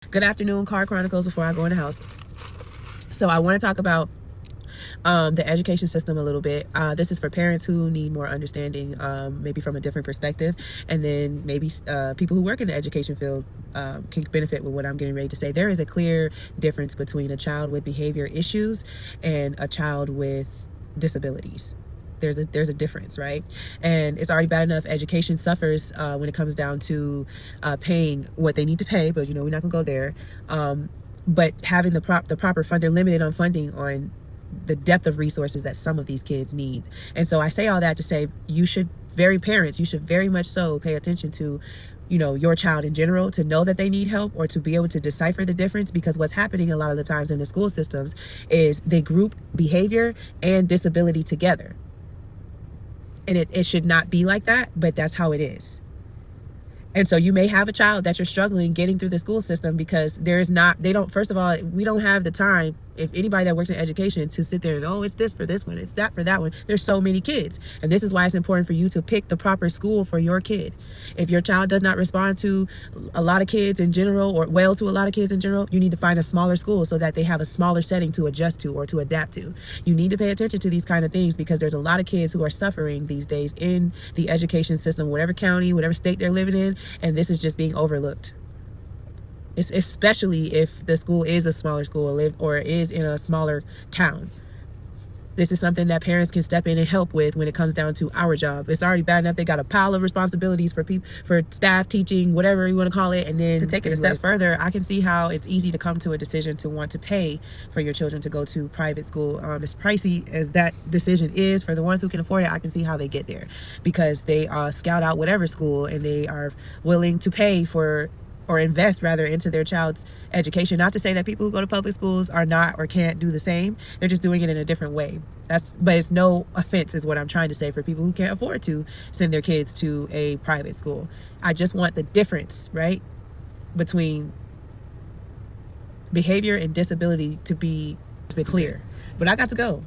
Good afternoon, Car Chronicles, before I go in the house. So I want to talk about the education system a little bit. This is for parents who need more understanding, maybe from a different perspective, and then maybe people who work in the education field can benefit with what I'm getting ready to say. There is a clear difference between a child with behavior issues and a child with disabilities. There's a difference, right? And it's already bad enough education suffers when it comes down to paying what they need to pay, but we're not gonna go there. But having the proper fund, they're limited on funding on the depth of resources that some of these kids need. And so I say all that to say you should very much so pay attention to your child in general, to know that they need help or to be able to decipher the difference, because what's happening a lot of the times in the school systems is they group behavior and disability together. And it should not be like that, but that's how it is. And so you may have a child that you're struggling getting through the school system because first of all, we don't have the time, if anybody that works in education, to sit there and, oh, it's this for this one, it's that for that one. There's so many kids. And this is why it's important for you to pick the proper school for your kid. If your child does not respond to a lot of kids in general, or well to a lot of kids in general, you need to find a smaller school so that they have a smaller setting to adjust to or to adapt to. You need to pay attention to these kind of things because there's a lot of kids who are suffering these days in the education system, whatever county, whatever state they're living in, and this is just being overlooked. It's especially if the school is a smaller school or is in a smaller town. This is something that parents can step in and help with when it comes down to our job. It's already bad enough they got a pile of responsibilities for staff, teaching, whatever you want to call it. And then to take it a step further, I can see how it's easy to come to a decision to want to pay for your children to go to private school. As pricey as that decision is for the ones who can afford it, I can see how they get there because they scout out whatever school and they are willing to pay for or invest rather into their child's education. Not to say that people who go to public schools are not or can't do the same. They're just doing it in a different way. But it's no offense is what I'm trying to say for people who can't afford to send their kids to a private school. I just want the difference, right, between behavior and disability to be clear. But I got to go.